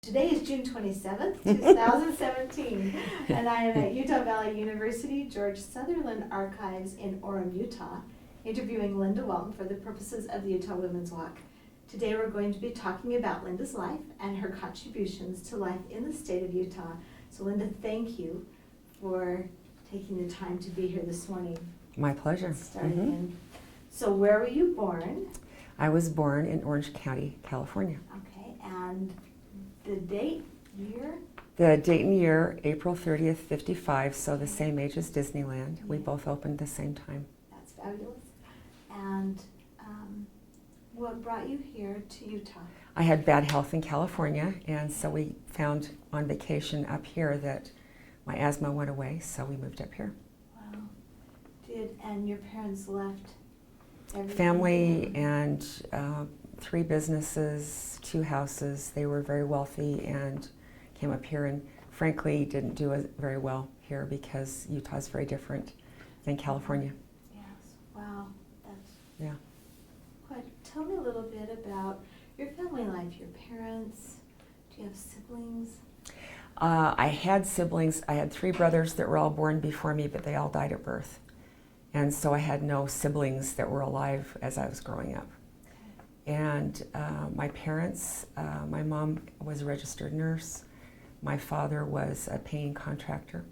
Today is June 27th, 2017, and I am at Utah Valley University George Sutherland Archives in Orem, Utah, interviewing Linda Walton for the purposes of the Utah Women's Walk. Today we're going to be talking about Linda's life and her contributions to life in the state of Utah. So Linda, thank you for taking the time to be here this morning. My pleasure. So where were you born? I was born in Orange County, California. Okay, and the date, year? The date and year, April 30th, 55, so the same age as Disneyland. We both opened the same time. That's fabulous. And what brought you here to Utah? I had bad health in California, and so we found on vacation up here that my asthma went away, so we moved up here. Wow. And your parents left everything? Family and 3 businesses, 2 houses. They were very wealthy and came up here and frankly didn't do very well here because Utah is very different than California. Yes, wow. That's yeah. What? Tell me a little bit about your family life, your parents. Do you have siblings? I had siblings. I had 3 brothers that were all born before me, but they all died at birth. And so I had no siblings that were alive as I was growing up. And my parents, my mom was a registered nurse. My father was a painting contractor.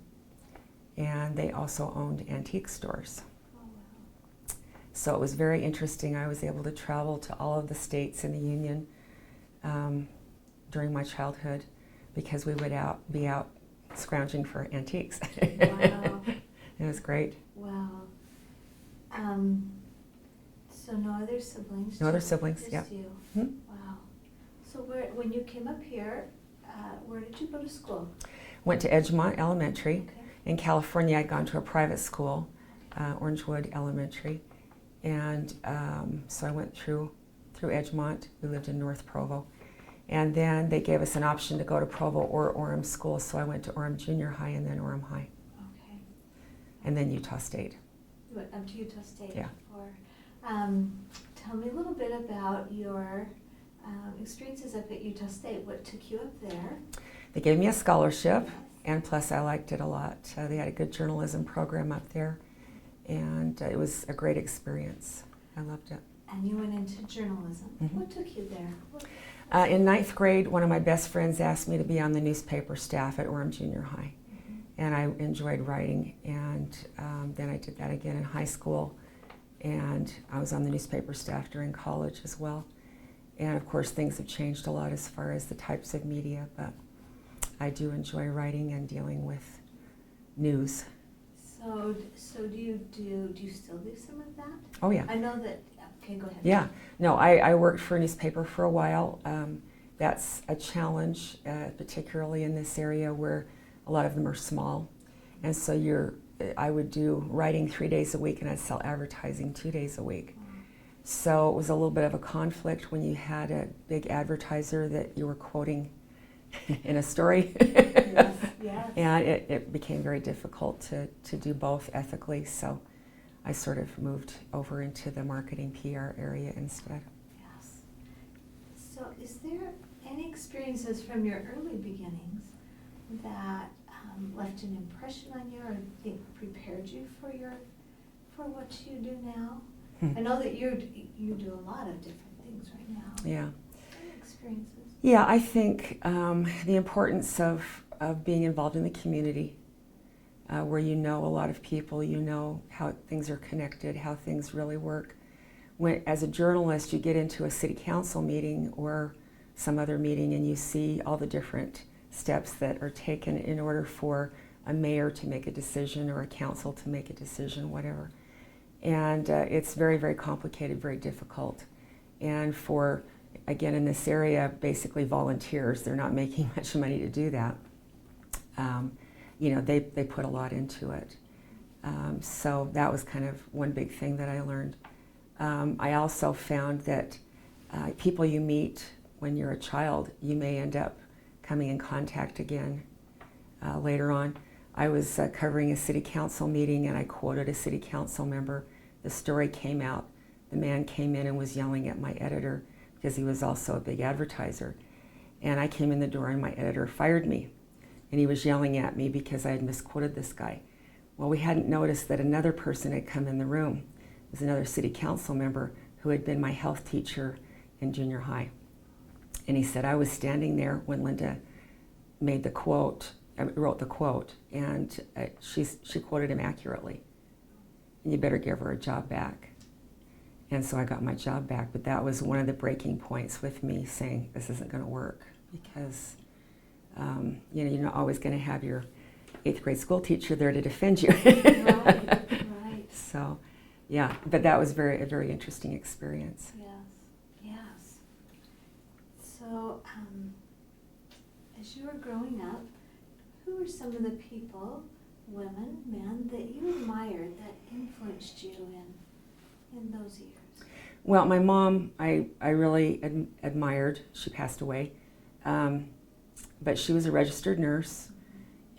And they also owned antique stores. Oh, wow. So it was very interesting. I was able to travel to all of the states in the Union during my childhood because we would be out scrounging for antiques. Wow. It was great. Wow. So no other siblings? No other siblings, just yeah. you. Hmm? Wow. So when you came up here, where did you go to school? Went to Edgemont Elementary. Okay. In California, I'd gone to a private school, Orangewood Elementary. And so I went through Edgemont. We lived in North Provo. And then they gave us an option to go to Provo or Orem School, so I went to Orem Junior High and then Orem High. Okay. And then Utah State. You went up to Utah State. Yeah. Tell me a little bit about your experiences up at Utah State. What took you up there? They gave me a scholarship, and plus I liked it a lot. They had a good journalism program up there, and it was a great experience. I loved it. And you went into journalism. Mm-hmm. What took you there? In 9th grade, one of my best friends asked me to be on the newspaper staff at Orem Junior High. Mm-hmm. And I enjoyed writing, and then I did that again in high school, and I was on the newspaper staff during college as well. And of course things have changed a lot as far as the types of media, but I do enjoy writing and dealing with news. So do you still do some of that? Oh yeah. I know that. Okay, go ahead. Yeah. No, I worked for a newspaper for a while. That's a challenge, particularly in this area where a lot of them are small. And so I would do writing 3 days a week and I'd sell advertising 2 days a week. So it was a little bit of a conflict when you had a big advertiser that you were quoting in a story. Yes, yes. And it became very difficult to do both ethically. So I sort of moved over into the marketing PR area instead. Yes. So is there any experiences from your early beginnings that left an impression on you or think prepared you for what you do now? I know that you do a lot of different things right now. Yeah. Any experiences? Yeah, I think the importance of being involved in the community, where you know a lot of people, you know how things are connected, how things really work. As a journalist, you get into a city council meeting or some other meeting and you see all the different steps that are taken in order for a mayor to make a decision or a council to make a decision, whatever. And it's very, very complicated, very difficult. And for, again, in this area, basically volunteers, they're not making much money to do that. You know, they put a lot into it. So that was kind of one big thing that I learned. I also found that people you meet when you're a child, you may end up coming in contact again later on. I was covering a city council meeting and I quoted a city council member. The story came out. The man came in and was yelling at my editor because he was also a big advertiser. And I came in the door and my editor fired me. And he was yelling at me because I had misquoted this guy. Well, we hadn't noticed that another person had come in the room. It was another city council member who had been my health teacher in junior high. And he said, I was standing there when Linda made the quote, wrote the quote, and she quoted him accurately. And you better give her a job back. And so I got my job back, but that was one of the breaking points with me saying, this isn't going to work, because you're not always going to have your 8th grade school teacher there to defend you. Right. So, yeah, but that was a very interesting experience. Yes. So, as you were growing up, who were some of the people, women, men, that you admired that influenced you in those years? Well, my mom, I really admired. She passed away. But she was a registered nurse,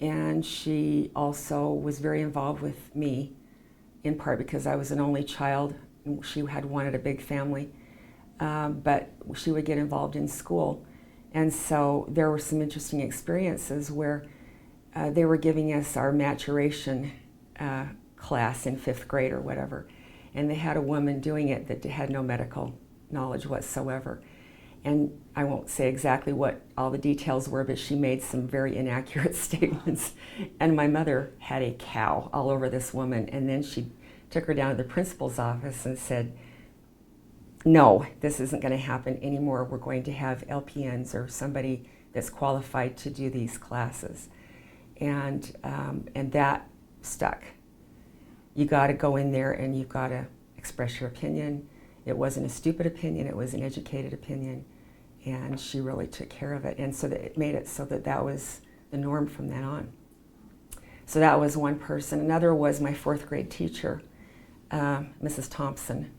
and she also was very involved with me, in part because I was an only child. And she had wanted a big family, but she would get involved in school. And so there were some interesting experiences where they were giving us our maturation class in 5th grade or whatever. And they had a woman doing it that had no medical knowledge whatsoever. And I won't say exactly what all the details were, but she made some very inaccurate statements. And my mother had a cow all over this woman. And then she took her down to the principal's office and said, no, this isn't going to happen anymore. We're going to have LPNs or somebody that's qualified to do these classes. And that stuck. You got to go in there and you've got to express your opinion. It wasn't a stupid opinion, it was an educated opinion, and she really took care of it. And so that it made it so that was the norm from then on. So that was one person. Another was my 4th grade teacher, Mrs. Thompson.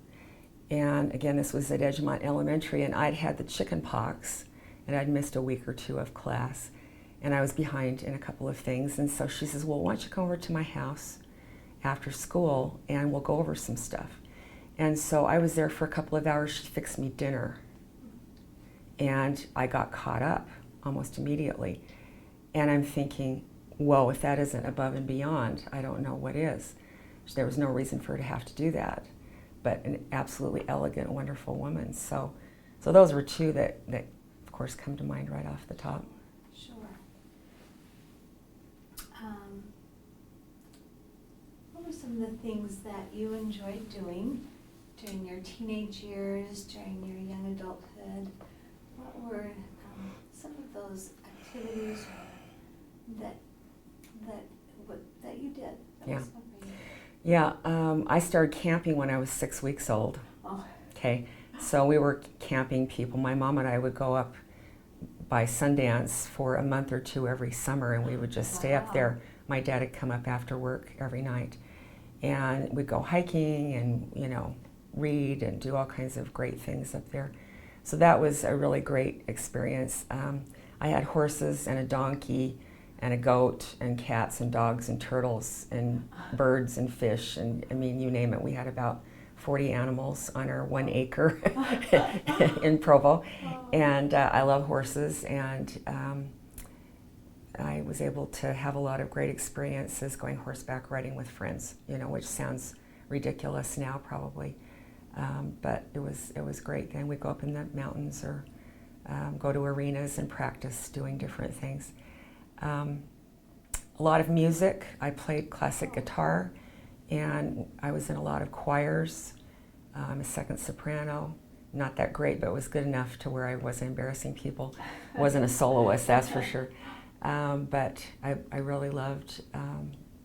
And again, this was at Edgemont Elementary, and I'd had the chicken pox, and I'd missed a week or 2 of class, and I was behind in a couple of things. And so she says, well, why don't you come over to my house after school, and we'll go over some stuff. And so I was there for a couple of hours. She fixed me dinner. And I got caught up almost immediately. And I'm thinking, whoa, if that isn't above and beyond, I don't know what is. There was no reason for her to have to do that. But an absolutely elegant, wonderful woman. So those were 2 that of course, come to mind right off the top. Sure. What were some of the things that you enjoyed doing during your teenage years, during your young adulthood? What were some of those activities that you did? Yeah, I started camping when I was 6 weeks old. Oh. Okay, so we were camping people. My mom and I would go up by Sundance for a month or 2 every summer, and we would just stay up there. My dad would come up after work every night, and we'd go hiking and, read and do all kinds of great things up there. So that was a really great experience. I had horses and a donkey and a goat and cats and dogs and turtles and birds and fish, and you name it. We had about 40 animals on our 1 acre in Provo. And I love horses, and I was able to have a lot of great experiences going horseback riding with friends, which sounds ridiculous now probably. But it was great. Then we'd go up in the mountains or go to arenas and practice doing different things. A lot of music. I played classic guitar, and I was in a lot of choirs. I'm a second soprano. Not that great, but it was good enough to where I wasn't embarrassing people. Wasn't a soloist, that's for sure. But I really loved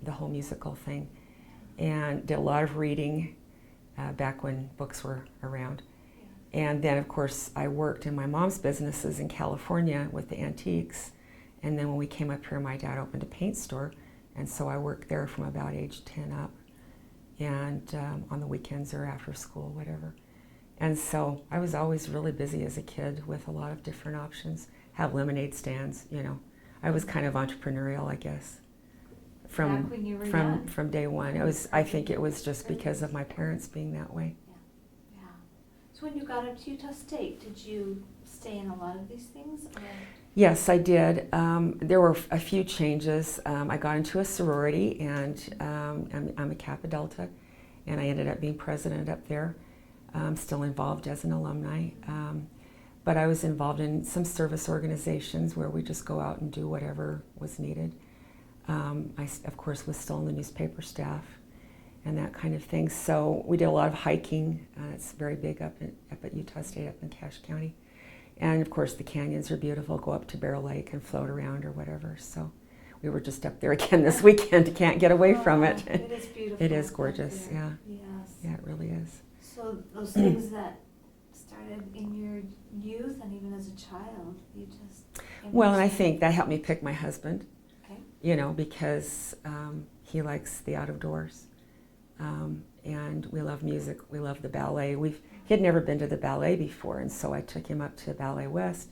the whole musical thing, and did a lot of reading back when books were around. And then, of course, I worked in my mom's businesses in California with the antiques. And then when we came up here, my dad opened a paint store, and so I worked there from about age 10 up, and on the weekends or after school, whatever. And so I was always really busy as a kid with a lot of different options. Have lemonade stands, I was kind of entrepreneurial, I guess. From day one. I think it was just because of my parents being that way. Yeah. So when you got up to Utah State, did you stay in a lot of these things? Or? Yes, I did. There were a few changes. I got into a sorority, and I'm a Kappa Delta, and I ended up being president up there. I'm still involved as an alumni. But I was involved in some service organizations where we just go out and do whatever was needed. I, of course, was still in the newspaper staff and that kind of thing. So we did a lot of hiking. It's very big up at Utah State, up in Cache County. And of course, the canyons are beautiful. Go up to Bear Lake and float around or whatever. So we were just up there again this weekend. Can't get away from it. It is beautiful. It is gorgeous. Yeah. Yes. Yeah, it really is. So those things that started in your youth and even as a child, you just... Well, and I think that helped me pick my husband. Okay. You know, because he likes the out of doors. And we love music. We love the ballet. He had never been to the ballet before, and so I took him up to Ballet West,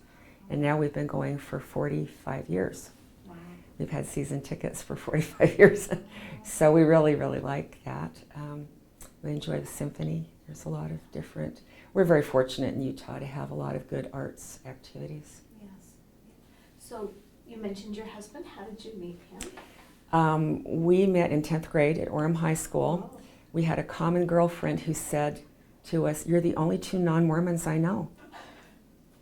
and now we've been going for 45 years. Wow. We've had season tickets for 45 years. So we really, really like that. We enjoy the symphony. There's a lot of different... We're very fortunate in Utah to have a lot of good arts activities. Yes. So you mentioned your husband. How did you meet him? We met in 10th grade at Orem High School. Oh. We had a common girlfriend who said to us, "You're the only two non-Mormons I know."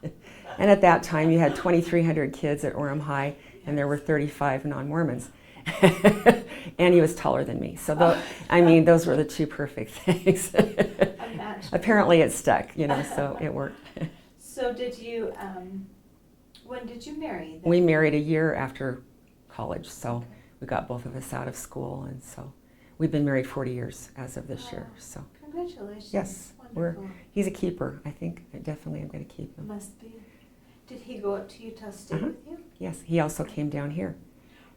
And at that time, you had 2,300 kids at Orem High, and there were 35 non-Mormons. And he was taller than me. So, those were the two perfect things. Apparently it stuck, so it worked. So did you, when did you marry then? We married a year after college, so we got both of us out of school, and so we've been married 40 years as of this year. So congratulations. yes, Wonderful. He's a keeper. I think definitely I'm going to keep him. Must be. Did he go up to Utah State with you? Yes, he also came down here.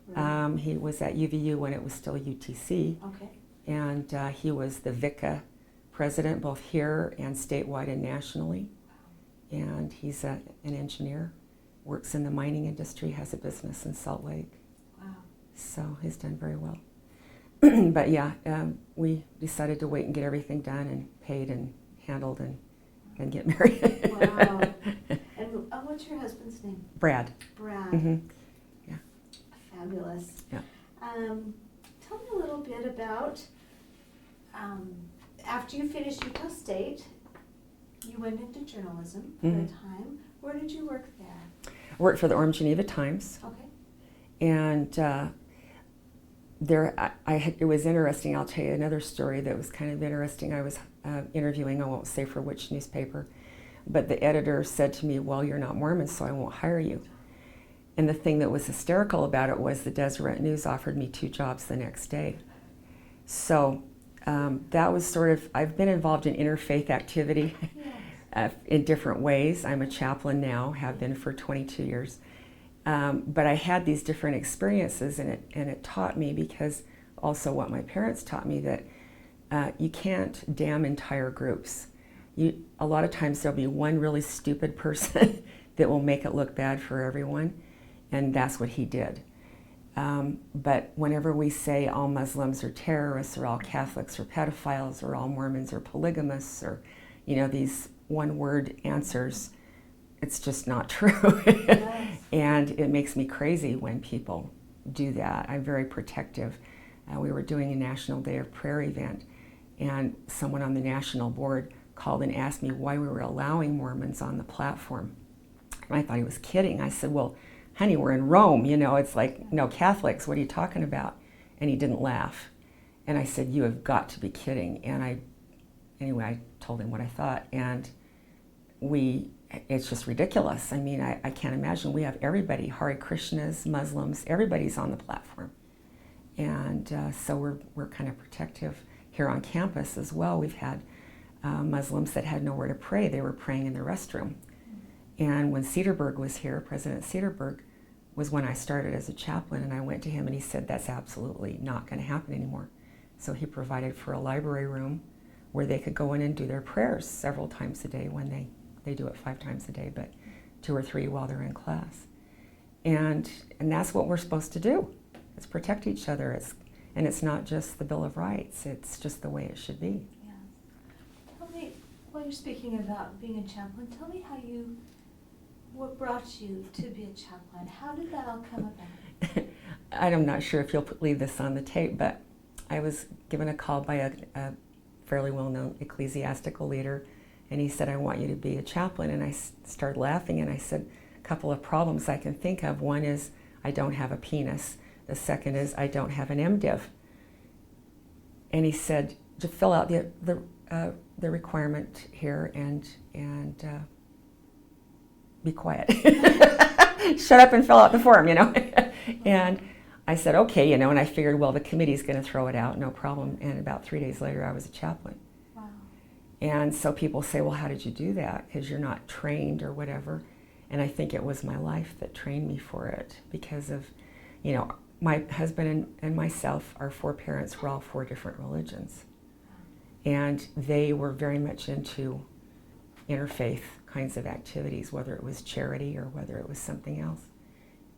Right. He was at UVU when it was still UTC, Okay. and he was the VICA president both here and statewide and nationally. And he's an engineer, works in the mining industry, has a business in Salt Lake. Wow. So he's done very well. But yeah, we decided to wait and get everything done and paid and handled and get married. Wow. And what's your husband's name? Brad. Brad. Mm-hmm. Yeah. Fabulous. Yeah. Tell me a little bit about, after you finished Utah State, you went into journalism for a time. Where did you work there? I worked for the Orem Geneva Times. Okay. And it was interesting. I'll tell you another story that was kind of interesting. I was interviewing, I won't say for which newspaper, but the editor said to me, "Well, you're not Mormon, so I won't hire you." And the thing that was hysterical about it was the Deseret News offered me 2 jobs the next day. So that was sort of, I've been involved in interfaith activity in different ways. I'm a chaplain now, have been for 22 years. But I had these different experiences, and it taught me, because also what my parents taught me, that you can't damn entire groups. A lot of times there'll be one really stupid person that will make it look bad for everyone, and that's what he did. But whenever we say all Muslims are terrorists, or all Catholics are pedophiles, or all Mormons are polygamists, or these one-word answers, it's just not true. Yes. And it makes me crazy when people do that. I'm very protective. We were doing a National Day of Prayer event, and someone on the national board called and asked me why we were allowing Mormons on the platform. And I thought he was kidding. I said, "Well, honey, we're in Rome, it's like, no Catholics, what are you talking about?" And he didn't laugh. And I said, "You have got to be kidding." And I told him what I thought, and it's just ridiculous. I mean, I can't imagine. We have everybody, Hare Krishnas, Muslims, everybody's on the platform. And so we're kind of protective here on campus as well. We've had Muslims that had nowhere to pray. They were praying in the restroom. And when Cedarburg was here, President Cedarburg was when I started as a chaplain, and I went to him and he said, "That's absolutely not going to happen anymore." So he provided for a library room where they could go in and do their prayers several times a day. When they do it 5 times a day, but 2 or 3 while they're in class. And that's what we're supposed to do. It's protect each other. And it's not just the Bill of Rights. It's just the way it should be. Yes. Tell me, while you're speaking about being a chaplain, tell me how you what brought you to be a chaplain? How did that all come about? I'm not sure if you'll leave this on the tape, but I was given a call by a fairly well-known ecclesiastical leader, and he said, I want you to be a chaplain. And I started laughing, and I said, a couple of problems I can think of. One is I don't have a penis. The second is I don't have an MDiv. And he said, to fill out the requirement here and be quiet. Shut up and fill out the form, you know. And I said, okay, you know, and I figured, well, the committee's going to throw it out, no problem. And about 3 days later, I was a chaplain. Wow. And so people say, well, how did you do that? Because you're not trained or whatever. And I think it was my life that trained me for it because of, you know, my husband and myself, our 4 parents were all 4 different religions. And they were very much into interfaith kinds of activities, whether it was charity or whether it was something else.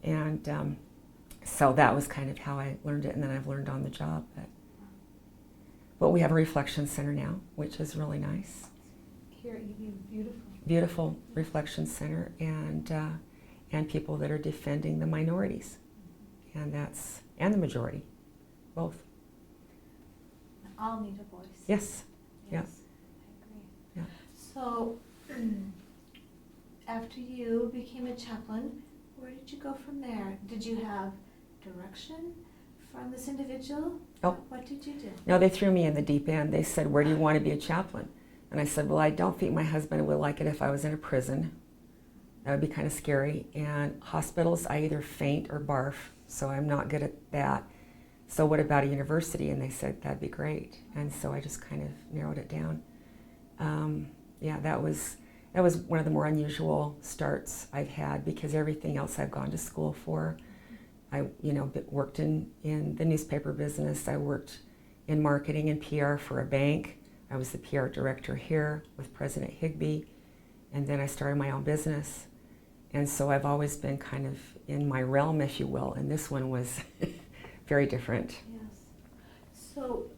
And so that was kind of how I learned it, and then I've learned on the job. But we have a reflection center now, which is really nice. Here, beautiful. Beautiful reflection center, and people that are defending the minorities, and the majority, both. All need a voice. Yes. Yes. Yeah. I agree. So, after you became a chaplain, where did you go from there? Did you have direction from this individual? Oh. What did you do? No, they threw me in the deep end. They said, where do you want to be a chaplain? And I said, well, I don't think my husband would like it if I was in a prison. That would be kind of scary. And hospitals, I either faint or barf, so I'm not good at that. So what about a university? And they said, that'd be great. And so I just kind of narrowed it down. Yeah, that was one of the more unusual starts I've had because everything else I've gone to school for. I, you know, worked in the newspaper business. I worked in marketing and PR for a bank. I was the PR director here with President Higbee. And then I started my own business. And so I've always been kind of in my realm, if you will. And this one was very different. Yes. So,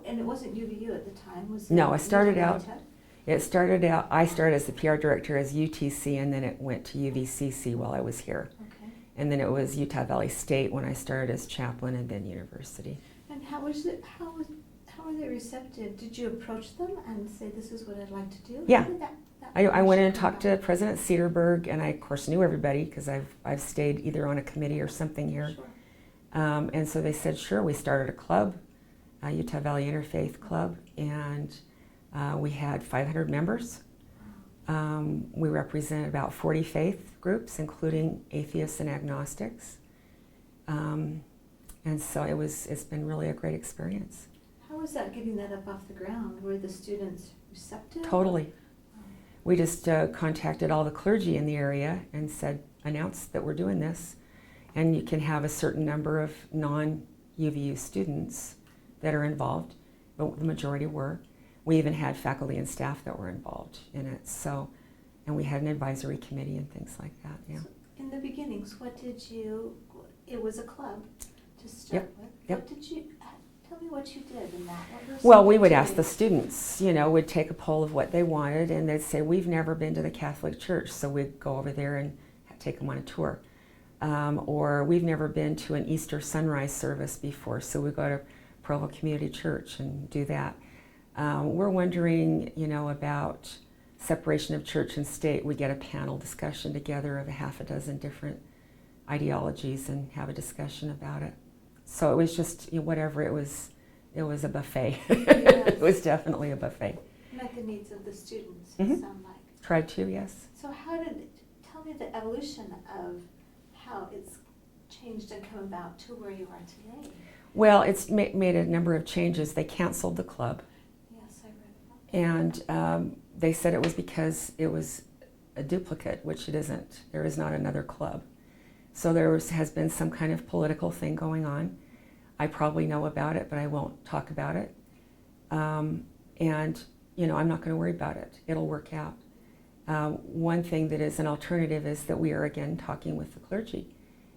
and it wasn't UVU at the time, was it? No, I started Utah out, Tech? I started as the PR director as UTC, and then it went to UVCC while I was here. Okay. And then it was Utah Valley State when I started as chaplain, and then university. And how was it? How were they receptive? Did you approach them and say, "This is what I'd like to do"? Yeah. How did that I went in and come talked to President Cedarburg, and I of course knew everybody because I've stayed either on a committee or something here. Sure. And so they said, sure. We started a club, Utah Valley Interfaith Club, and we had 500 members. We represent about 40 faith groups, including atheists and agnostics. And so it's been really a great experience. How was that, getting that up off the ground? Were the students receptive? Totally. We just contacted all the clergy in the area and announced that we're doing this. And you can have a certain number of non-UVU students that are involved, but the majority were. We even had faculty and staff that were involved in it. So, and we had an advisory committee and things like that, yeah. So in the beginnings, it was a club to start with. Yep. Tell me what you did in that. Well, we would ask the students, we'd take a poll of what they wanted, and they'd say, we've never been to the Catholic Church, so we'd go over there and take them on a tour. Or we've never been to an Easter sunrise service before, so we go to Provo Community Church and do that. We're wondering, about separation of church and state. We get a panel discussion together of a half a dozen different ideologies and have a discussion about it. So it was just whatever it was a buffet. Yes. It was definitely a buffet. Met the needs of the students, Mm-hmm. it sounded like. Tried to, yes. So tell me the evolution of how it's changed and come about to where you are today. Well, it's made a number of changes. They canceled the club. Yes, I read about that. And they said it was because it was a duplicate, which it isn't. There is not another club. So there has been some kind of political thing going on. I probably know about it, but I won't talk about it. And, I'm not going to worry about it. It'll work out. One thing that is an alternative is that we are again talking with the clergy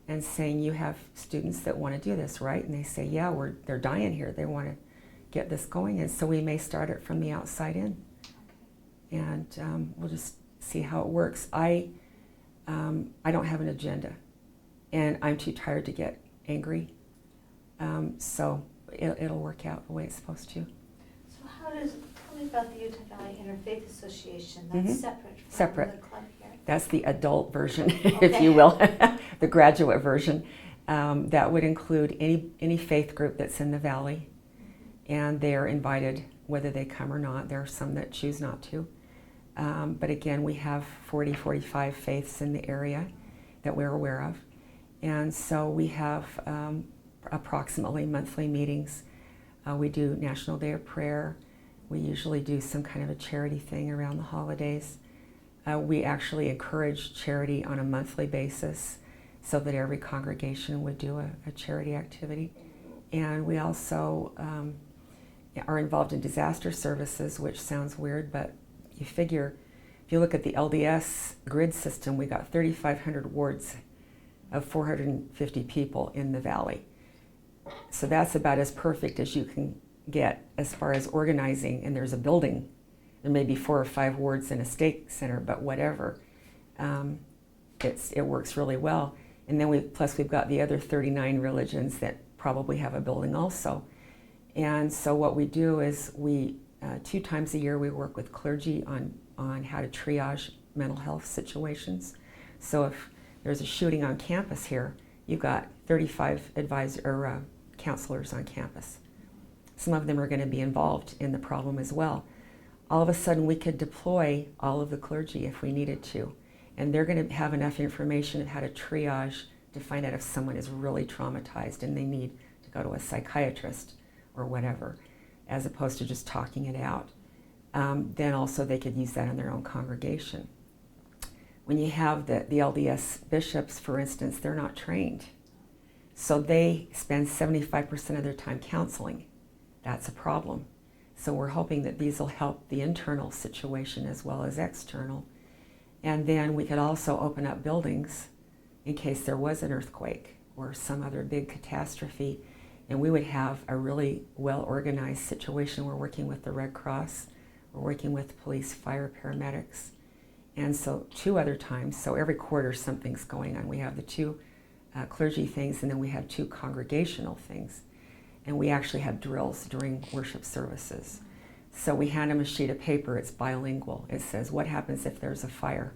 and saying, you have students that want to do this, right? And they say, yeah, they're dying here. They want to get this going. And so we may start it from the outside in. And we'll just see how it works. I don't have an agenda, and I'm too tired to get angry. So it'll work out the way it's supposed to. So tell me about the Utah Valley Interfaith Association. That's separate from Separate. the club here. That's the adult version, if Okay. you will, the graduate version. That would include any faith group that's in the valley, and they are invited whether they come or not. There are some that choose not to. But again, we have 45 faiths in the area that we're aware of. And so we have approximately monthly meetings. We do National Day of Prayer. We usually do some kind of a charity thing around the holidays. We actually encourage charity on a monthly basis so that every congregation would do a charity activity. And we also are involved in disaster services, which sounds weird, but you figure, if you look at the LDS grid system, we got 3,500 wards of 450 people in the valley. So that's about as perfect as you can get as far as organizing, and there's a building. There may be 4 or 5 wards in a stake center, but whatever. It works really well. And then we've got the other 39 religions that probably have a building also. And so what we do is 2 times a year we work with clergy on how to triage mental health situations. So if there's a shooting on campus here, you've got 35 counselors on campus. Some of them are going to be involved in the problem as well. All of a sudden we could deploy all of the clergy if we needed to. And they're going to have enough information of how to triage to find out if someone is really traumatized and they need to go to a psychiatrist or whatever, as opposed to just talking it out. Then also they could use that in their own congregation. When you have the LDS bishops, for instance, they're not trained. So they spend 75% of their time counseling. That's a problem. So we're hoping that these will help the internal situation as well as external. And then we could also open up buildings in case there was an earthquake or some other big catastrophe. And we would have a really well-organized situation. We're working with the Red Cross. We're working with police, fire, paramedics. And so 2 other times, so every quarter something's going on. We have the 2 clergy things, and then we have 2 congregational things. And we actually have drills during worship services. So we hand them a sheet of paper. It's bilingual. It says, what happens if there's a fire?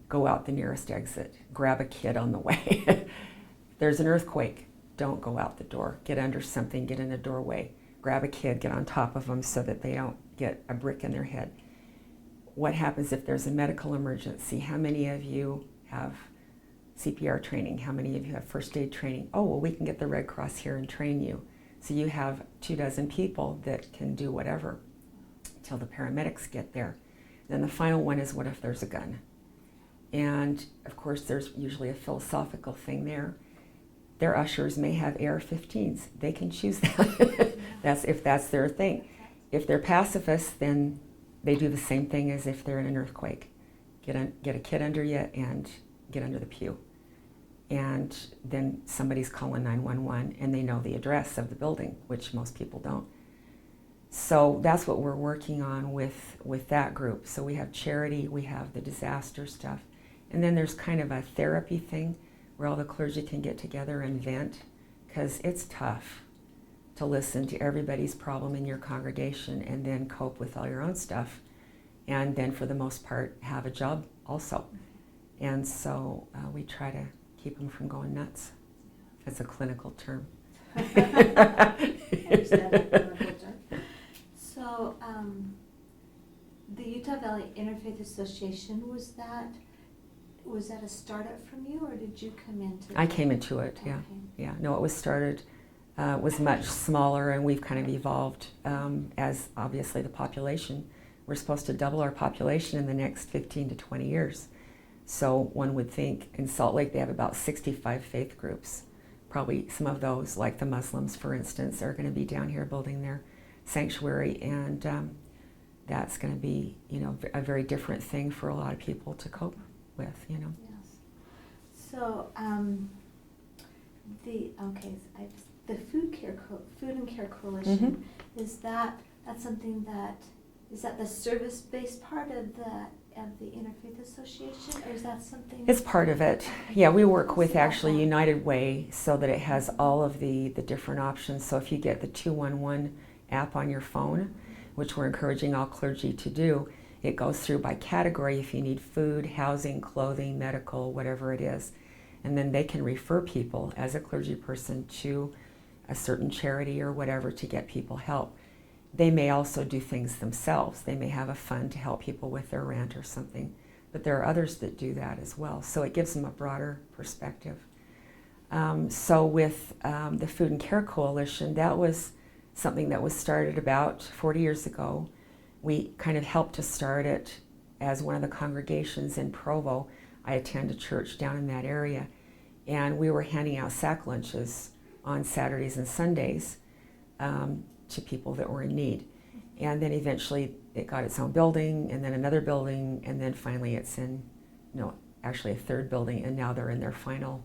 Go out the nearest exit. Grab a kid on the way. There's an earthquake. Don't go out the door. Get under something. Get in a doorway. Grab a kid. Get on top of them so that they don't get a brick in their head. What happens if there's a medical emergency? How many of you have CPR training? How many of you have first aid training? Oh, well, we can get the Red Cross here and train you. So you have 24 people that can do whatever till the paramedics get there. Then the final one is, what if there's a gun? And of course there's usually a philosophical thing there. Their ushers may have AR-15s. They can choose that. if that's their thing. If they're pacifists, then they do the same thing as if they're in an earthquake. Get a kid under you and get under the pew. And then somebody's calling 911 and they know the address of the building, which most people don't. So that's what we're working on with that group. So we have charity, we have the disaster stuff, and then there's kind of a therapy thing where all the clergy can get together and vent, because it's tough to listen to everybody's problem in your congregation and then cope with all your own stuff, and then for the most part have a job also. And so we try to keep them from going nuts. That's a clinical term. So the Utah Valley Interfaith Association, was that a startup from you, or did you come into it? I came into it, yeah. Okay. Yeah, no, it was started, was much smaller, and we've kind of evolved as obviously the population. We're supposed to double our population in the next 15 to 20 years. So one would think in Salt Lake they have about 65 faith groups. Probably some of those, like the Muslims, for instance, are going to be down here building their sanctuary, and that's going to be, a very different thing for a lot of people to cope with, Yes. So the Food and Care Coalition, is that the service-based part of the of the Interfaith Association, or is that something? It's part of it. Yeah, we work with actually United Way so that it has all of the different options. So if you get the 211 app on your phone, which we're encouraging all clergy to do, it goes through by category if you need food, housing, clothing, medical, whatever it is. And then they can refer people as a clergy person to a certain charity or whatever to get people help. They may also do things themselves. They may have a fund to help people with their rent or something. But there are others that do that as well. So it gives them a broader perspective. So with the Food and Care Coalition, that was something that was started about 40 years ago. We kind of helped to start it as one of the congregations in Provo. I attend a church down in that area. And we were handing out sack lunches on Saturdays and Sundays to people that were in need. And then eventually it got its own building, and then another building, and then finally it's in, actually a third building, and now they're in their final,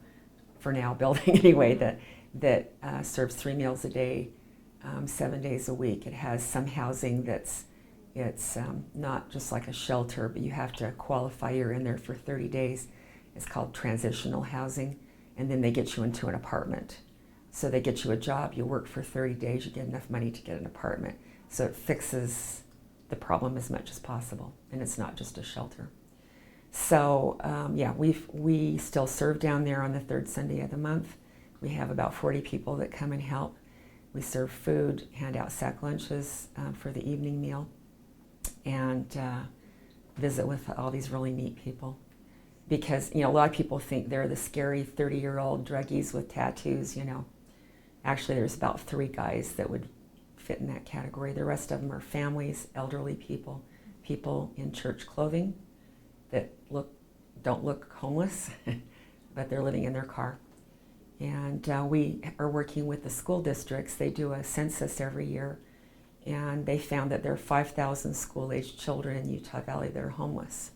for now, building anyway, that serves 3 meals a day, 7 days a week. It has some housing it's not just like a shelter, but you have to qualify. You're in there for 30 days. It's called transitional housing, and then they get you into an apartment. So they get you a job, you work for 30 days, you get enough money to get an apartment. So it fixes the problem as much as possible, and it's not just a shelter. So yeah, we still serve down there on the third Sunday of the month. We have about 40 people that come and help. We serve food, hand out sack lunches for the evening meal, and visit with all these really neat people. Because a lot of people think they're the scary 30-year-old druggies with tattoos. Actually, there's about 3 guys that would fit in that category. The rest of them are families, elderly people, people in church clothing that don't look homeless, but they're living in their car. And we are working with the school districts. They do a census every year, and they found that there are 5,000 school-aged children in Utah Valley that are homeless.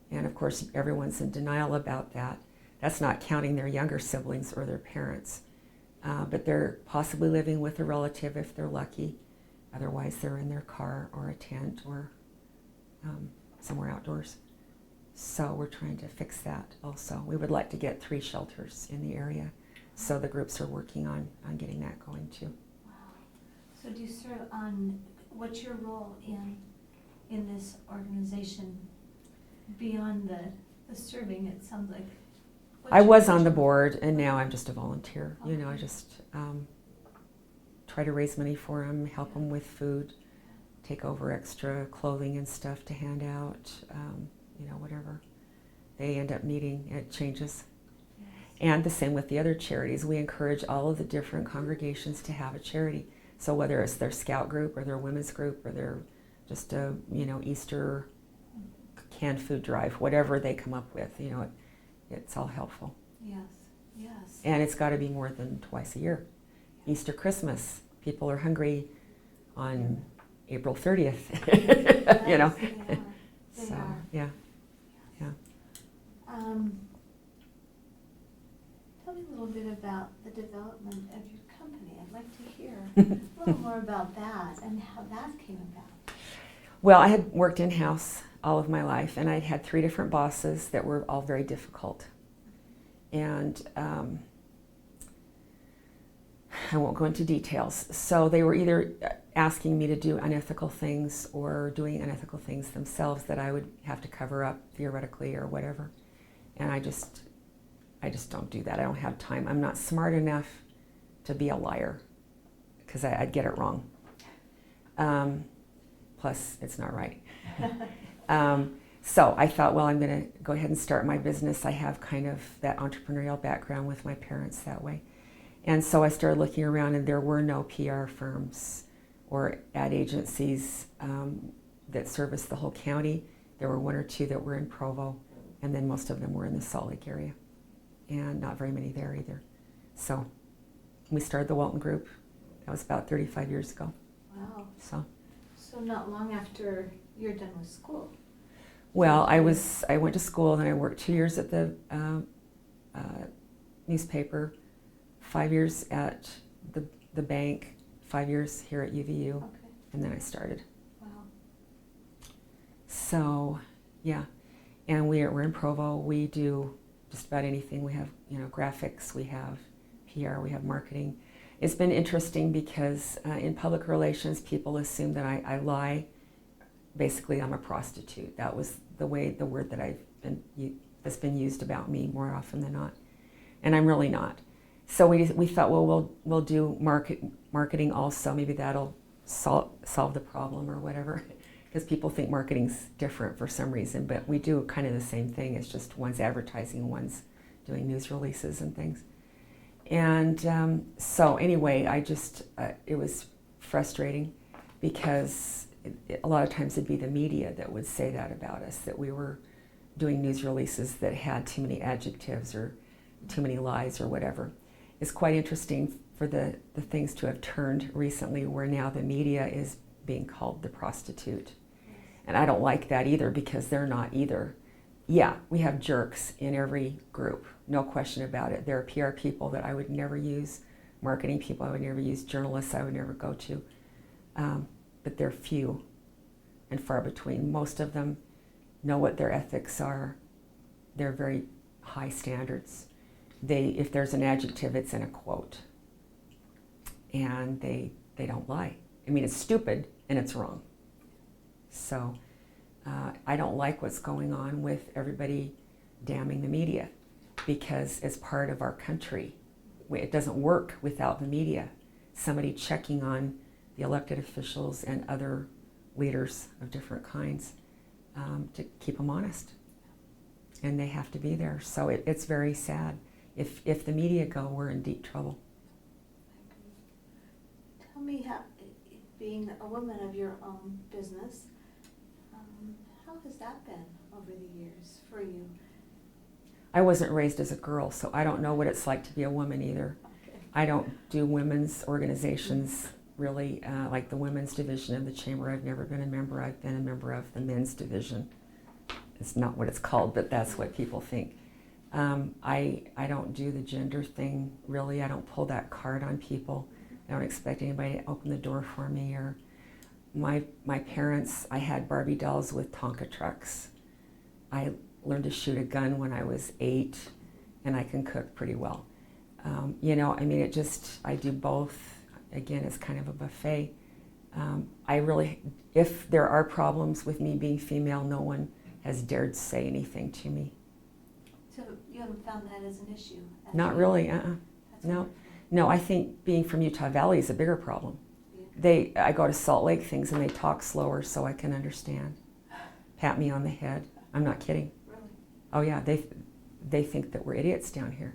And of course, everyone's in denial about that. That's not counting their younger siblings or their parents. But they're possibly living with a relative if they're lucky. Otherwise, they're in their car or a tent or somewhere outdoors. So we're trying to fix that also. We would like to get 3 shelters in the area. So the groups are working on getting that going too. Wow. So do you serve what's your role in this organization beyond the serving? It sounds like. I was on the board, and now I'm just a volunteer. Okay. I just try to raise money for them, help them with food, take over extra clothing and stuff to hand out, whatever they end up needing. It changes. Yes. And the same with the other charities. We encourage all of the different congregations to have a charity. So whether it's their scout group or their women's group or their just a Easter canned food drive, whatever they come up with, it's all helpful. Yes, yes. And it's got to be more than twice a year. Easter, Christmas, people are hungry on April 30th, Yes, They are. They So, are. yeah. Tell me a little bit about the development of your company. I'd like to hear a little more about that and how that came about. Well, I had worked in-house all of my life, and I'd had 3 different bosses that were all very difficult. And I won't go into details. So they were either asking me to do unethical things or doing unethical things themselves that I would have to cover up theoretically or whatever. And I just don't do that. I don't have time. I'm not smart enough to be a liar because I'd get it wrong. Plus, it's not right. So I thought, well, I'm going to go ahead and start my business. I have kind of that entrepreneurial background with my parents that way. And so I started looking around, and there were no PR firms or ad agencies that serviced the whole county. There were 1 or 2 that were in Provo, and then most of them were in the Salt Lake area, and not very many there either. So we started the Walton Group. That was about 35 years ago. Wow. So not long after you're done with school. Well, I went to school, and I worked 2 years at the newspaper, 5 years at the bank, 5 years here at UVU, Okay. and then I started. Wow. So, Yeah. And we're in Provo. We do just about anything. We have, graphics, we have PR, we have marketing. It's been interesting because in public relations, people assume that I lie. Basically, I'm a prostitute. That was the word that that's been used about me more often than not. And I'm really not. So we thought, well, we'll do marketing also. Maybe that'll solve the problem or whatever. Because people think marketing's different for some reason, but we do kind of the same thing. It's just one's advertising, one's doing news releases and things. And so anyway, it was frustrating because a lot of times it'd be the media that would say that about us, that we were doing news releases that had too many adjectives or too many lies or whatever. It's quite interesting for the things to have turned recently where now the media is being called the prostitute. And I don't like that either because they're not either. Yeah, we have jerks in every group, no question about it. There are PR people that I would never use, marketing people I would never use, journalists I would never go to. But they're few and far between. Most of them know what their ethics are. They're very high standards. If there's an adjective, it's in a quote. And they don't lie. I mean, it's stupid and it's wrong. So I don't like what's going on with everybody damning the media because it's part of our country. It doesn't work without the media. Somebody checking on the elected officials and other leaders of different kinds to keep them honest. And they have to be there. So it's very sad. If the media go, we're in deep trouble. Tell me how, being a woman of your own business, how has that been over the years for you? I wasn't raised as a girl, so I don't know what it's like to be a woman either. Okay. I don't do women's organizations really, like the women's division of the chamber. I've never been a member. I've been a member of the men's division. It's not what it's called, but that's what people think. I don't do the gender thing really. I don't pull that card on people. I don't expect anybody to open the door for me. Or my parents, I had Barbie dolls with Tonka trucks. I learned to shoot a gun when I was 8, and I can cook pretty well. I mean, I do both. Again, it's kind of a buffet. If there are problems with me being female, no one has dared say anything to me. So you haven't found that as an issue? Not really, No. Wonderful. No, I think being from Utah Valley is a bigger problem. Yeah. I go to Salt Lake things and they talk slower so I can understand. Pat me on the head. I'm not kidding. Really? Oh yeah, they think that we're idiots down here.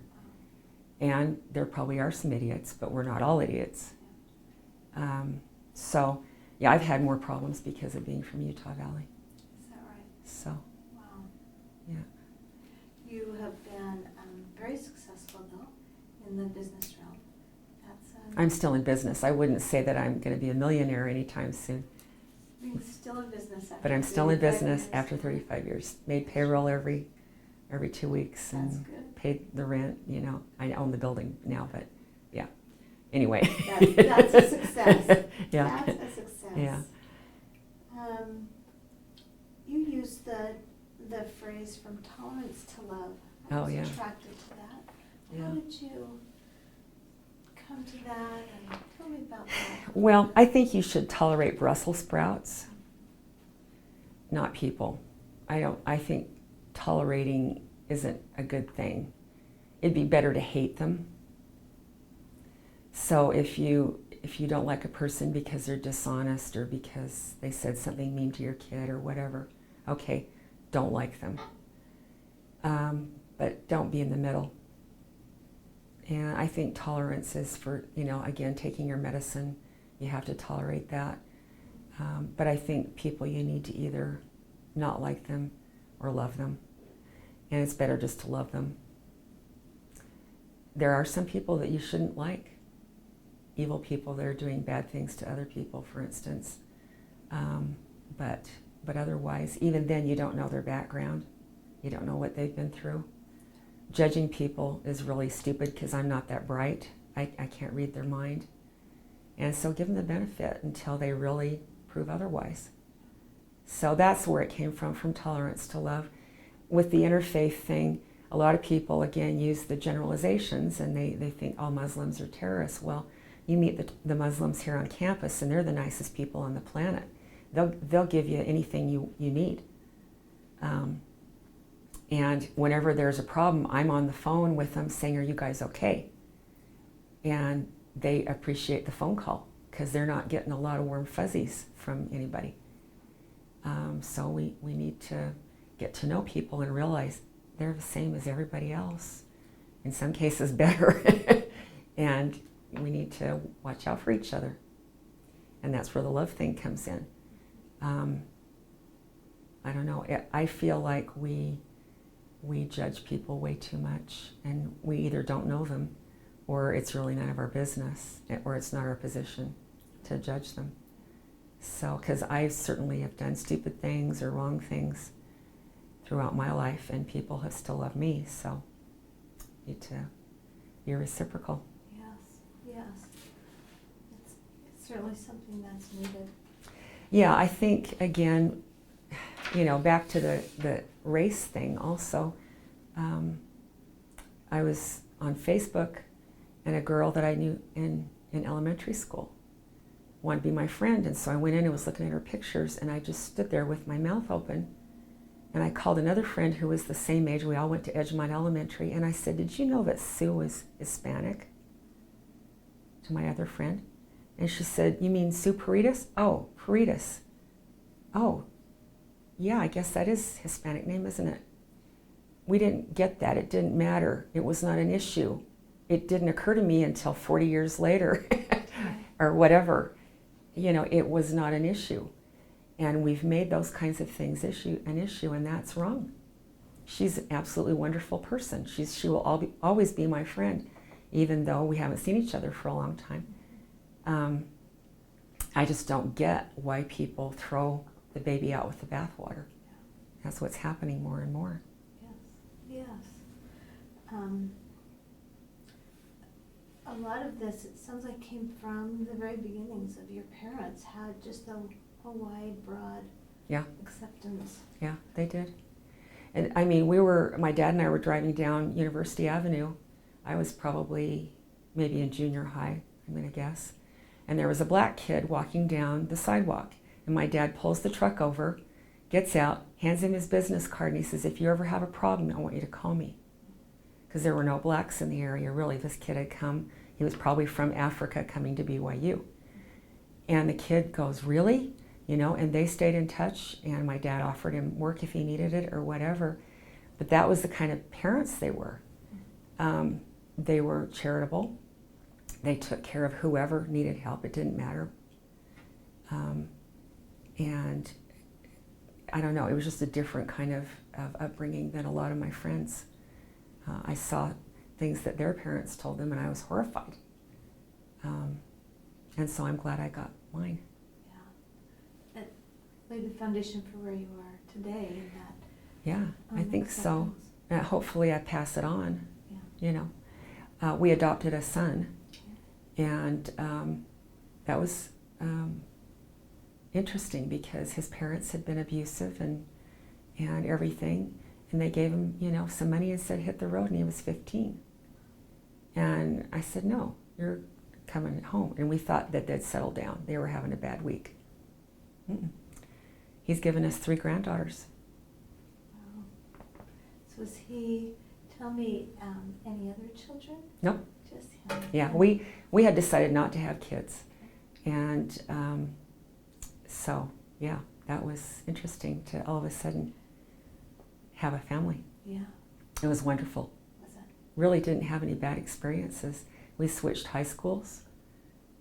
And there probably are some idiots, but we're not all idiots. So, yeah, I've had more problems because of being from Utah Valley. Is that right? So, Wow. yeah. You have been very successful, though, in the business realm. I'm still in business. I wouldn't say that I'm going to be a millionaire anytime soon. You're still in business after But I'm still in 35 business years. after 35 years. Made payroll every 2 weeks and That's good. paid the rent. I own the building now, but yeah. Anyway. That's a success. Yeah. That's a success. Yeah. You use the phrase "from tolerance to love." I Oh, was yeah. attracted to that. Yeah. How did you come to that? And tell me about that. Well, I think you should tolerate Brussels sprouts, not people. I think tolerating isn't a good thing. It'd be better to hate them. So if you don't like a person because they're dishonest or because they said something mean to your kid or whatever, okay, don't like them. But don't be in the middle. And I think tolerance is for, again, taking your medicine. You have to tolerate that. But I think people, you need to either not like them or love them. And it's better just to love them. There are some people that you shouldn't like. Evil people that are doing bad things to other people, for instance. But otherwise, even then, you don't know their background. You don't know what they've been through. Judging people is really stupid because I'm not that bright. I can't read their mind. And so give them the benefit until they really prove otherwise. So that's where it came from tolerance to love. With the interfaith thing, a lot of people, again, use the generalizations, and they think all Muslims are terrorists. Well, you meet the Muslims here on campus, and they're the nicest people on the planet. They'll give you anything you need. And whenever there's a problem, I'm on the phone with them saying, "Are you guys okay?" And they appreciate the phone call because they're not getting a lot of warm fuzzies from anybody. So we need to get to know people and realize they're the same as everybody else, in some cases better. And we need to watch out for each other. And that's where the love thing comes in. I don't know, I feel like we judge people way too much, and we either don't know them, or it's really none of our business, or it's not our position to judge them. So, because I certainly have done stupid things or wrong things throughout my life, and people have still loved me, so you need to be reciprocal. Yes. It's certainly something that's needed. Yeah, I think, again, back to the race thing also. I was on Facebook, and a girl that I knew in elementary school wanted to be my friend, and so I went in and was looking at her pictures, and I just stood there with my mouth open, and I called another friend who was the same age. We all went to Edgemont Elementary, and I said, "Did you know that Sue was Hispanic?" to my other friend. And she said, "You mean Sue Peritas?" "Oh, Peritas. Oh, yeah, I guess that is Hispanic name, isn't it?" We didn't get that. It didn't matter. It was not an issue. It didn't occur to me until 40 years later or whatever. It was not an issue. And we've made those kinds of things an issue, and that's wrong. She's an absolutely wonderful person. She will always be my friend, even though we haven't seen each other for a long time. I just don't get why people throw the baby out with the bathwater. That's what's happening more and more. Yes. A lot of this, it sounds like, came from the very beginnings of your parents, had just a wide, broad acceptance. Yeah, they did. And I mean, my dad and I were driving down University Avenue. I was probably maybe in junior high, I'm going to guess. And there was a black kid walking down the sidewalk. And my dad pulls the truck over, gets out, hands him his business card, and he says, "If you ever have a problem, I want you to call me." Because there were no blacks in the area, really. This kid had come, he was probably from Africa coming to BYU. And the kid goes, "Really?" And they stayed in touch, and my dad offered him work if he needed it or whatever. But that was the kind of parents they were. They were charitable. They took care of whoever needed help. It didn't matter. And I don't know, it was just a different kind of upbringing than a lot of my friends. I saw things that their parents told them, and I was horrified. And so I'm glad I got mine. Yeah. It laid the foundation for where you are today. In that, yeah, I think so. Hopefully I pass it on. Yeah. We adopted a son, and that was interesting because his parents had been abusive and everything, and they gave him, some money and said hit the road, and he was 15. And I said, "No, you're coming home." And we thought that they'd settled down. They were having a bad week. He's given us 3 granddaughters. Wow. So is he, tell me, any other children? Nope. Just him? Yeah, we had decided not to have kids. And so, yeah, that was interesting to all of a sudden have a family. Yeah. It was wonderful. Was it? Really didn't have any bad experiences. We switched high schools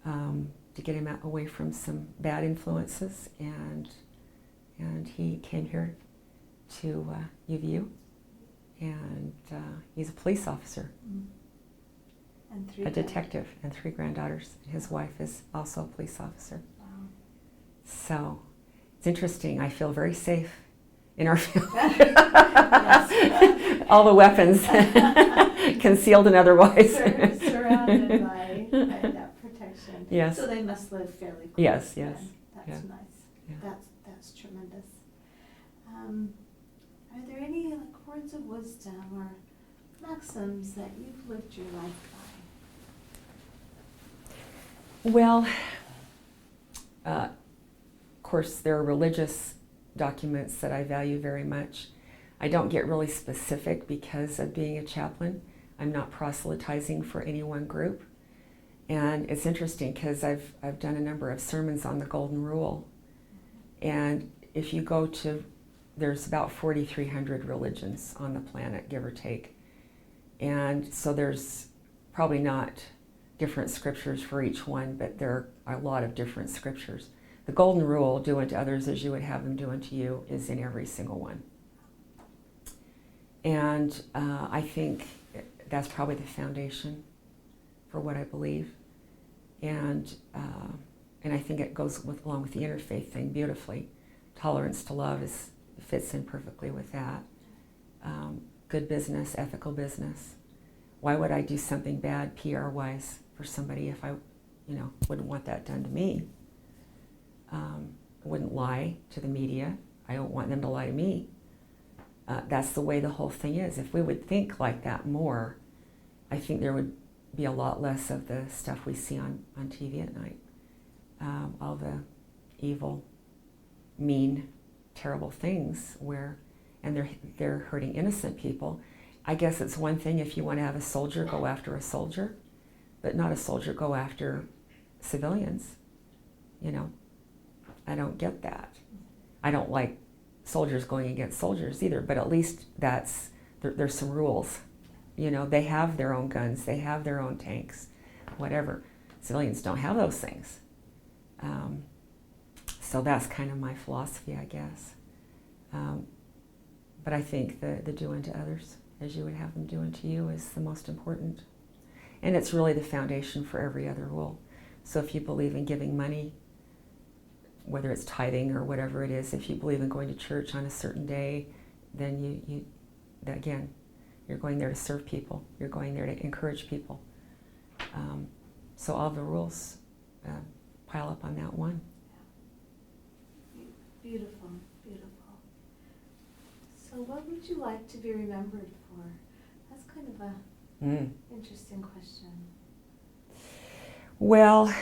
to get him away from some bad influences, and he came here to UVU, and he's a police officer. And 3 a detective, and 3 granddaughters. His wife is also a police officer. Wow. So it's interesting. I feel very safe in our family. All the weapons concealed and otherwise. Surrounded by that protection. Yes. So they must live fairly close. Yes. That's Yeah. nice. Yeah. That's tremendous. Are there any like words of wisdom or maxims that you've lived your life by? Well, of course, there are religious documents that I value very much. I don't get really specific because of being a chaplain. I'm not proselytizing for any one group. And it's interesting because I've done a number of sermons on the Golden Rule. And if you go to, there's about 4,300 religions on the planet, give or take. And so there's probably not different scriptures for each one, but there are a lot of different scriptures. The Golden Rule, do unto others as you would have them do unto you, is in every single one. And I think that's probably the foundation for what I believe. And I think it goes along with the interfaith thing beautifully. Tolerance to love fits in perfectly with that. Good business, ethical business. Why would I do something bad PR-wise for somebody if I, wouldn't want that done to me? I wouldn't lie to the media. I don't want them to lie to me. That's the way the whole thing is. If we would think like that more, I think there would be a lot less of the stuff we see on TV at night. All the evil, mean, terrible things and they're hurting innocent people. I guess it's one thing if you want to have a soldier go after a soldier, but not a soldier go after civilians. I don't get that. I don't like soldiers going against soldiers either, but at least there's some rules. They have their own guns, they have their own tanks, whatever. Civilians don't have those things. So that's kind of my philosophy, I guess. But I think the do unto others as you would have them do unto you is the most important. And it's really the foundation for every other rule. So if you believe in giving money, whether it's tithing or whatever it is, if you believe in going to church on a certain day, then again, you're going there to serve people. You're going there to encourage people. So all the rules pile up on that one. Beautiful, beautiful. So what would you like to be remembered for? That's kind of a interesting question. Well,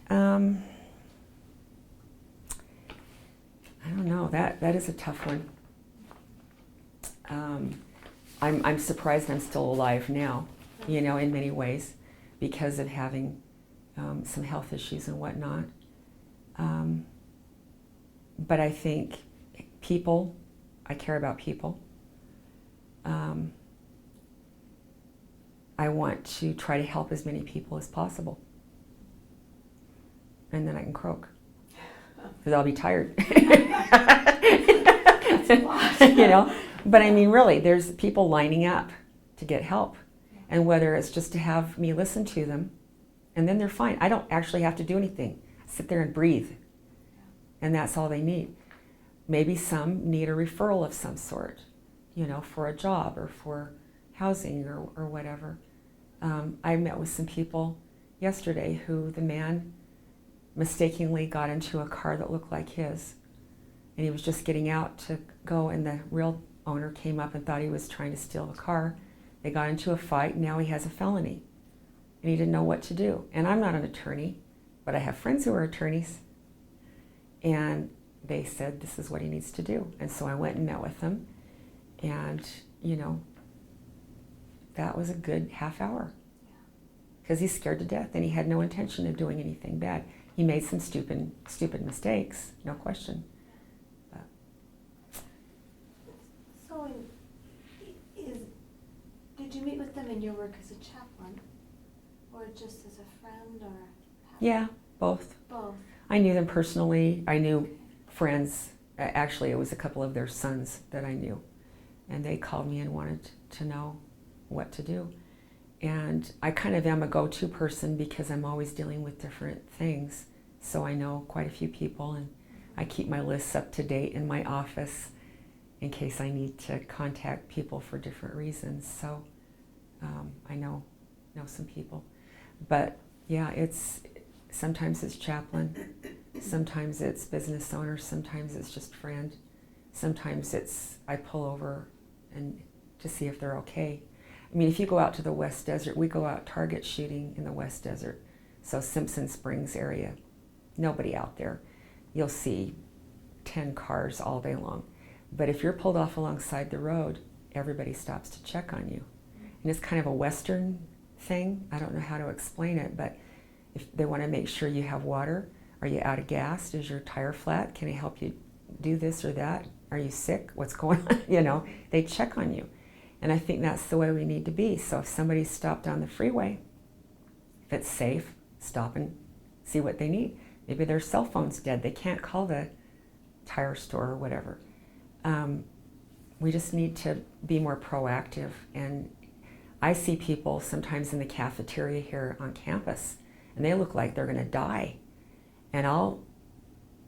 I don't know. That is a tough one. I'm surprised I'm still alive now, in many ways, because of having some health issues and whatnot. But I think people, I care about people. I want to try to help as many people as possible. And then I can croak. Because I'll be tired. That's a lot. But I mean, really, there's people lining up to get help. And whether it's just to have me listen to them, and then they're fine. I don't actually have to do anything. Sit there and breathe. And that's all they need. Maybe some need a referral of some sort, for a job or for housing or whatever. I met with some people yesterday who the man mistakenly got into a car that looked like his. And he was just getting out to go, and the real owner came up and thought he was trying to steal a car. They got into a fight, and now he has a felony. And he didn't know what to do. And I'm not an attorney, but I have friends who are attorneys. And they said this is what he needs to do. And so I went and met with them. And, that was a good half hour. Because he's scared to death, and he had no intention of doing anything bad. He made some stupid mistakes, no question. But. So, did you meet with them in your work as a chaplain, or just as a friend, or? Yeah, both. Both. I knew them personally. I knew friends. Actually, it was a couple of their sons that I knew, and they called me and wanted to know what to do. And I kind of am a go-to person because I'm always dealing with different things. So I know quite a few people, and I keep my lists up to date in my office in case I need to contact people for different reasons. So I know some people. But yeah, sometimes it's chaplain, sometimes it's business owner, sometimes it's just friend. Sometimes I pull over and to see if they're okay. I mean, if you go out to the West Desert, we go out target shooting in the West Desert. So Simpson Springs area, nobody out there. You'll see 10 cars all day long. But if you're pulled off alongside the road, everybody stops to check on you. And it's kind of a Western thing. I don't know how to explain it, but if they want to make sure you have water, are you out of gas? Is your tire flat? Can I help you do this or that? Are you sick? What's going on? You know, they check on you. And I think that's the way we need to be. So if somebody's stopped on the freeway, if it's safe, stop and see what they need. Maybe their cell phone's dead. They can't call the tire store or whatever. We just need to be more proactive. And I see people sometimes in the cafeteria here on campus, and they look like they're going to die. And I'll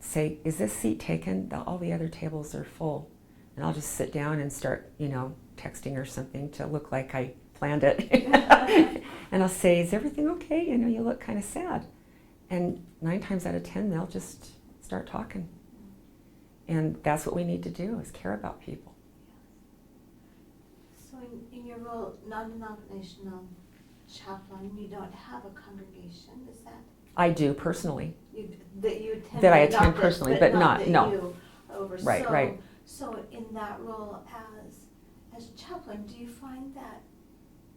say, is this seat taken? All the other tables are full. And I'll just sit down and start, you know, texting or something to look like I planned it. And I'll say, is everything okay? You know, you look kind of sad. And 9 times out of 10, they'll just start talking. And that's what we need to do, is care about people. So in your role, non-denominational chaplain, you don't have a congregation, is that? I do personally. That you attend. That I attend personally, but not that no. You oversee. Right, right. So in that role as chaplain, do you find that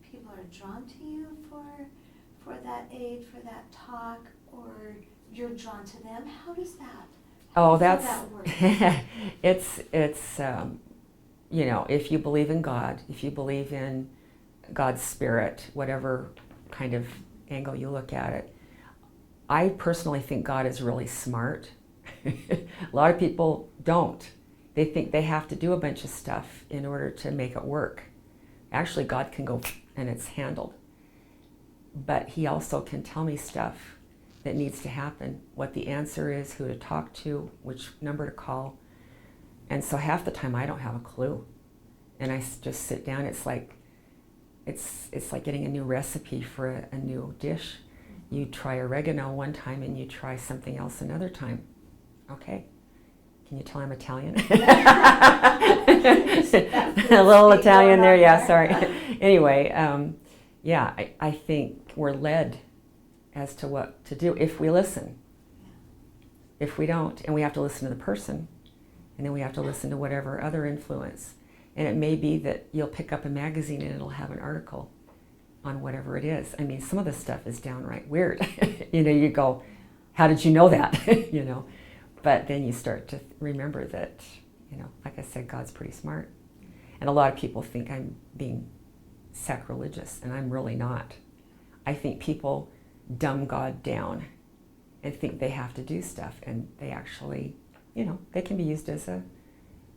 people are drawn to you for that aid, for that talk, or you're drawn to them? How does that? Oh, that that's work? it's you know, if you believe in God, if you believe in God's spirit, whatever kind of angle you look at it, I personally think God is really smart. A lot of people don't. They think they have to do a bunch of stuff in order to make it work. Actually, God can go and it's handled. But he also can tell me stuff that needs to happen, what the answer is, who to talk to, which number to call. And so half the time I don't have a clue. And I just sit down. It's like getting a new recipe for a new dish. You try oregano one time and you try something else another time. Okay. Can you tell I'm Italian? A little Italian there, yeah, sorry. Anyway, yeah, I think we're led as to what to do if we listen. If we don't, and we have to listen to the person, and then we have to listen to whatever other influence. And it may be that you'll pick up a magazine and it'll have an article on whatever it is. I mean, some of the stuff is downright weird. You know, you go, how did you know that? You know, but then you start to remember that, you know, like I said, God's pretty smart. And a lot of people think I'm being sacrilegious, and I'm really not. I think people dumb God down and think they have to do stuff, and they actually, you know, they can be used as a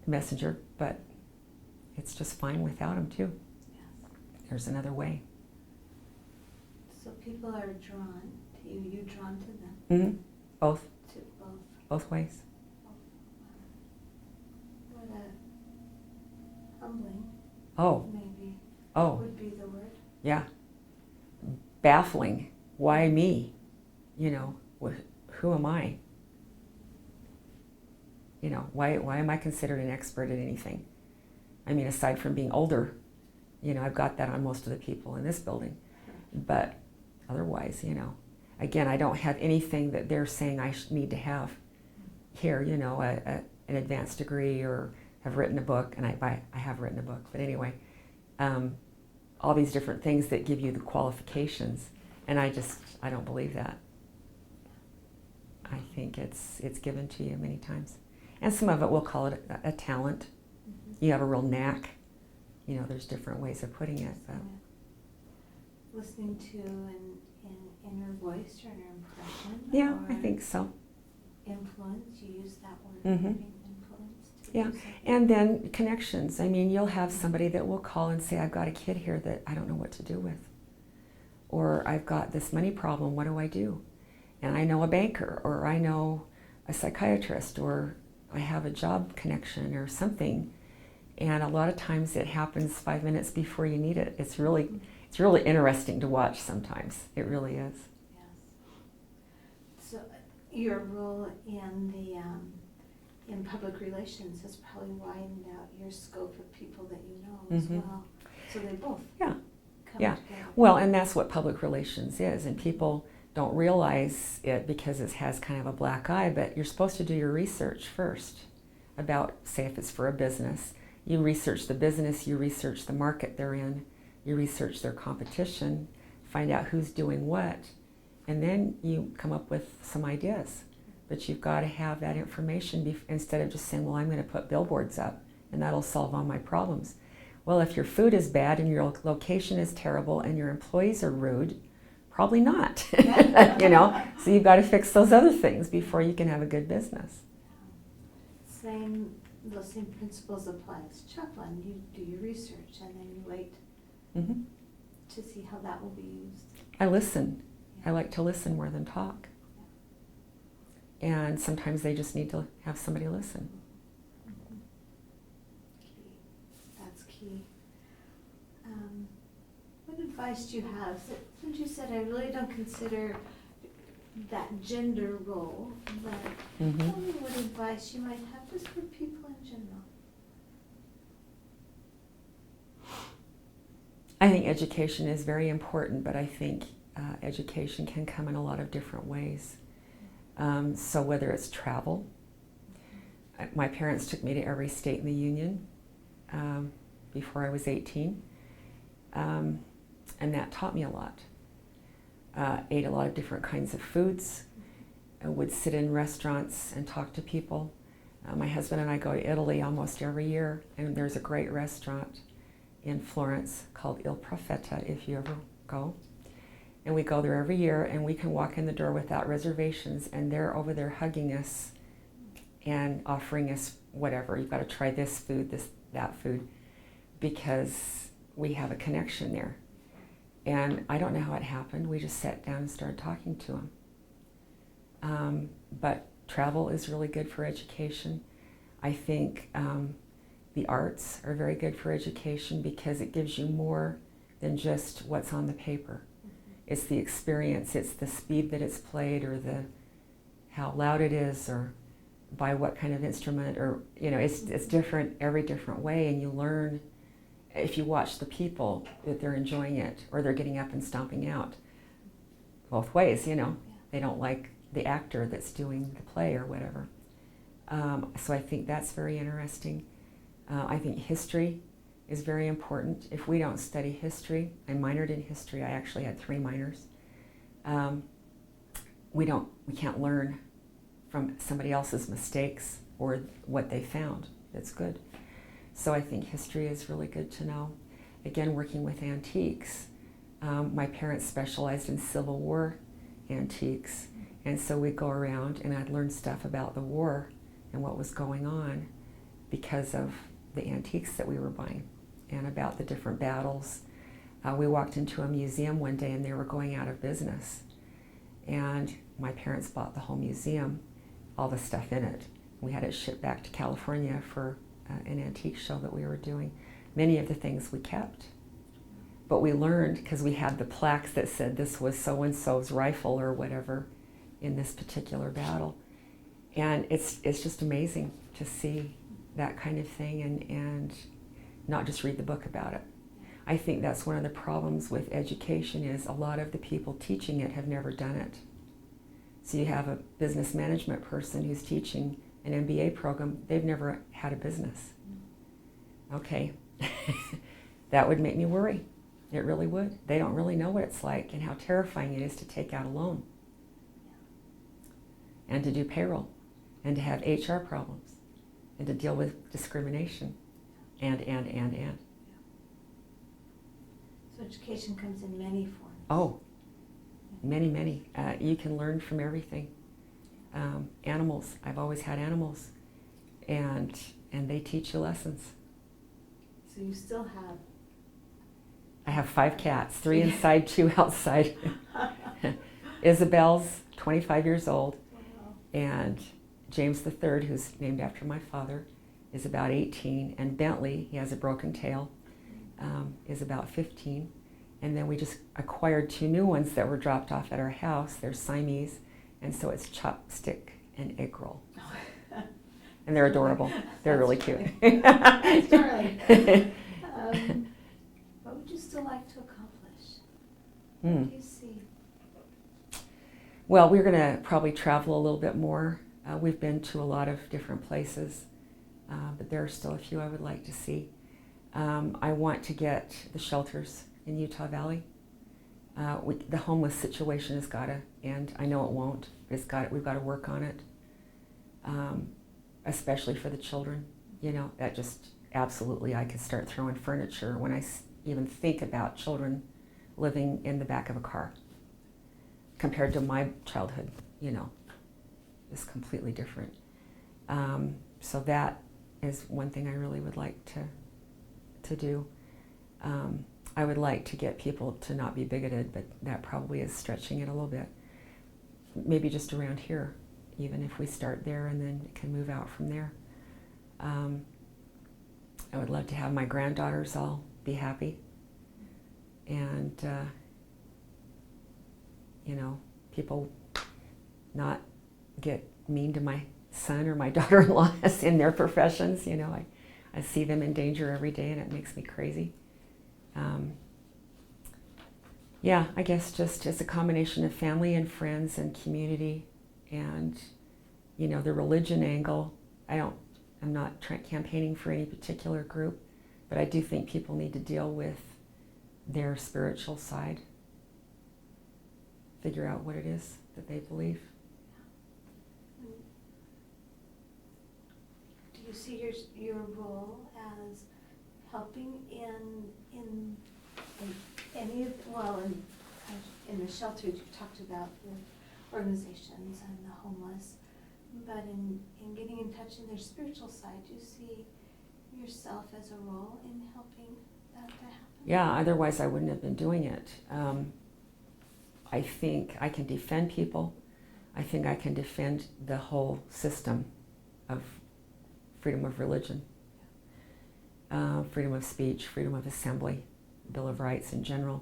messenger, but it's just fine without them too. Yes. There's another way. So people are drawn to you. You're drawn to them. Mm-hmm. Both. To both. Both ways. What a humbling. Oh. Maybe. Oh. Would be the word. Yeah. Baffling. Why me? You know, who am I? You know, why am I considered an expert at anything? I mean, aside from being older, you know, I've got that on most of the people in this building. But otherwise, you know, again, I don't have anything that they're saying I need to have here, you know, an advanced degree or have written a book, and I have written a book, but anyway, all these different things that give you the qualifications, and I don't believe that. I think it's given to you many times. And some of it, we'll call it a talent. Mm-hmm. You have a real knack. You know, there's different ways of putting it. But. Listening to an inner voice or an impression? Yeah, or I think so. Influence, you use that word, mm-hmm. influence. Yeah, and then connections. I mean, you'll have somebody that will call and say, I've got a kid here that I don't know what to do with. Or I've got this money problem, what do I do? And I know a banker, or I know a psychiatrist, or I have a job connection or something. And a lot of times it happens 5 minutes before you need it. It's really interesting to watch sometimes. It really is. Yes. So your role in in public relations has probably widened out your scope of people that you know as well. So they both come together. Well, and that's what public relations is, and people don't realize it because it has kind of a black eye, but you're supposed to do your research first about, say if it's for a business, you research the business, you research the market they're in, you research their competition, find out who's doing what, and then you come up with some ideas. But you've got to have that information instead of just saying, well, I'm going to put billboards up and that'll solve all my problems. Well, if your food is bad and your location is terrible and your employees are rude, probably not. You know, so you've got to fix those other things before you can have a good business. Those same principles apply as chaplain. You do your research and then you wait to see how that will be used. I listen. I like to listen more than talk. And sometimes they just need to have somebody listen. That's key. What advice do you have? Since you said I really don't consider that gender role, but tell me what advice you might have just for people in general. I think education is very important, but I think education can come in a lot of different ways. So whether it's travel, my parents took me to every state in the Union before I was 18, and that taught me a lot. Ate a lot of different kinds of foods. I would sit in restaurants and talk to people. My husband and I go to Italy almost every year, and there's a great restaurant in Florence called Il Profeta, if you ever go. And we go there every year, and we can walk in the door without reservations, and they're over there hugging us and offering us whatever. You've got to try this food, that food, because we have a connection there. And I don't know how it happened. We just sat down and started talking to them. But travel is really good for education. I think the arts are very good for education because it gives you more than just what's on the paper. It's the experience, it's the speed that it's played, or how loud it is, or by what kind of instrument, or it's different every different way, and you learn if you watch the people that they're enjoying it or they're getting up and stomping out. Both ways, they don't like the actor that's doing the play or whatever. So I think that's very interesting. I think history is very important. If we don't study history, I minored in history, I actually had 3 minors. We can't learn from somebody else's mistakes or what they found that's good. So I think history is really good to know. Again, working with antiques, my parents specialized in Civil War antiques, and so we'd go around and I'd learn stuff about the war and what was going on because of the antiques that we were buying and about the different battles. We walked into a museum one day and they were going out of business, and my parents bought the whole museum, all the stuff in it. We had it shipped back to California for an antique show that we were doing. Many of the things we kept, but we learned because we had the plaques that said this was so-and-so's rifle or whatever in this particular battle. And it's just amazing to see that kind of thing and not just read the book about it. I think that's one of the problems with education is a lot of the people teaching it have never done it. So you have a business management person who's teaching an MBA program, they've never had a business. Okay, that would make me worry. It really would. They don't really know what it's like and how terrifying it is to take out a loan and to do payroll and to have HR problems and to deal with discrimination and. So education comes in many forms. Oh, many. You can learn from everything. Animals, I've always had animals, and they teach you lessons. So you still have? I have 5 cats, 3 inside, 2 outside. Isabel's 25 years old, Wow. and James III, who's named after my father, is about 18, and Bentley, he has a broken tail, is about 15. And then we just acquired 2 new ones that were dropped off at our house. They're Siamese, and so it's Chopstick and Egg Roll. And they're adorable. They're really cute. That's Charlie. What would you still like to accomplish? What do you see? Well, we're going to probably travel a little bit more. We've been to a lot of different places, but there are still a few I would like to see. I want to get the shelters in Utah Valley. The homeless situation has got to end. I know it won't. We've got to work on it, especially for the children. You know, that just absolutely, I could start throwing furniture when I even think about children living in the back of a car. Compared to my childhood, you know, is completely different. So that is one thing I really would like to do. I would like to get people to not be bigoted, but that probably is stretching it a little bit. Maybe just around here, even if we start there and then can move out from there. I would love to have my granddaughters all be happy. And, you know, people not get mean to my son or my daughter-in-law in their professions. You know, I see them in danger every day and it makes me crazy. Yeah, I guess just as a combination of family and friends and community and, you know, the religion angle. I'm not campaigning for any particular group, but I do think people need to deal with their spiritual side. Figure out what it is that they believe. Do you see your role as helping in any of, well, in the shelters you talked about the organizations and the homeless, but in getting in touch in their spiritual side, do you see yourself as a role in helping that to happen? Yeah, otherwise I wouldn't have been doing it. I think I can defend people. I think I can defend the whole system of freedom of religion, freedom of speech, freedom of assembly, Bill of Rights in general.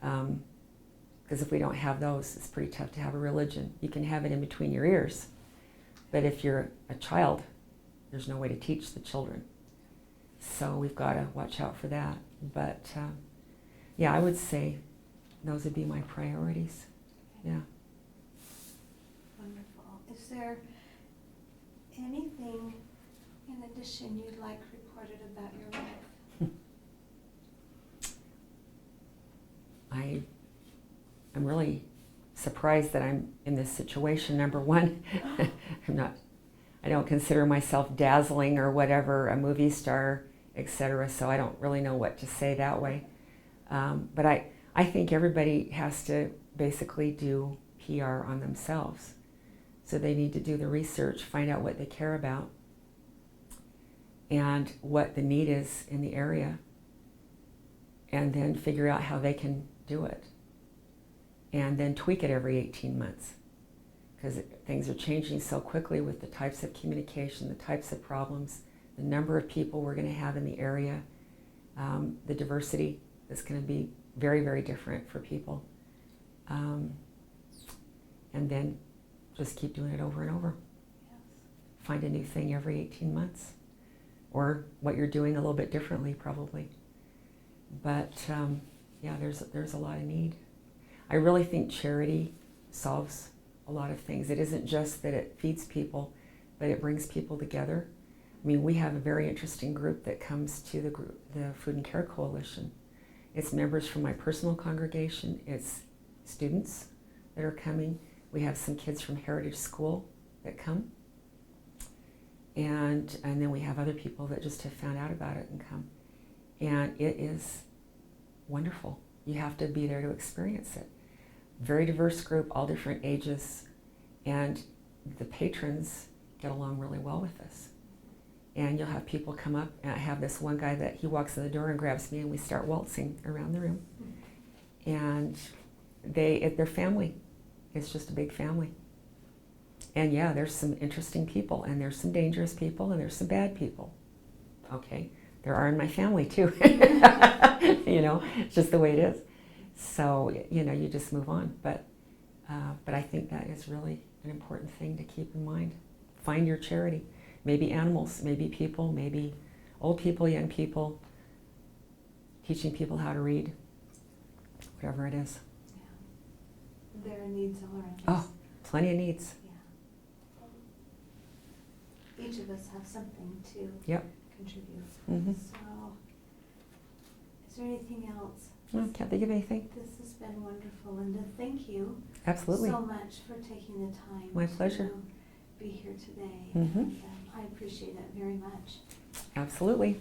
Because if we don't have those, it's pretty tough to have a religion. You can have it in between your ears, but if you're a child, there's no way to teach the children. So we've got to watch out for that. But yeah, I would say those would be my priorities. Yeah. Wonderful. Is there anything in addition you'd like reported about your life? I'm really surprised that I'm in this situation. Number one, I don't consider myself dazzling or whatever, a movie star, etc. So I don't really know what to say that way. But I think everybody has to basically do PR on themselves. So they need to do the research, find out what they care about, and what the need is in the area, and then figure out how they can do it. And then tweak it every 18 months. Because things are changing so quickly with the types of communication, the types of problems, the number of people we're going to have in the area, the diversity is going to be very, very different for people. And then just keep doing it over and over. Yes. Find a new thing every 18 months. Or what you're doing a little bit differently, probably. But yeah, there's a lot of need. I really think charity solves a lot of things. It isn't just that it feeds people, but it brings people together. I mean, we have a very interesting group that comes to the Food and Care Coalition. It's members from my personal congregation. It's students that are coming. We have some kids from Heritage School that come. And then we have other people that just have found out about it and come. And it is wonderful. You have to be there to experience it. Very diverse group, all different ages, and the patrons get along really well with us. And you'll have people come up, and I have this one guy that he walks in the door and grabs me and we start waltzing around the room. And they're family. It's just a big family. And yeah, there's some interesting people, and there's some dangerous people, and there's some bad people. Okay, there are in my family too. You know, it's just the way it is. So, you know, you just move on. But I think that is really an important thing to keep in mind. Find your charity. maybe animals, maybe people, maybe old people, young people, teaching people how to read, whatever it is. Yeah. There are needs all around us. Oh, plenty of needs. Yeah. Each of us have something to Yep. contribute. Mm-hmm. So, is there anything else? No, can't think of anything. This has been wonderful, Linda. Thank you Absolutely. so much for taking the time. My pleasure. To be here today. Mm-hmm. And, I appreciate it very much. Absolutely.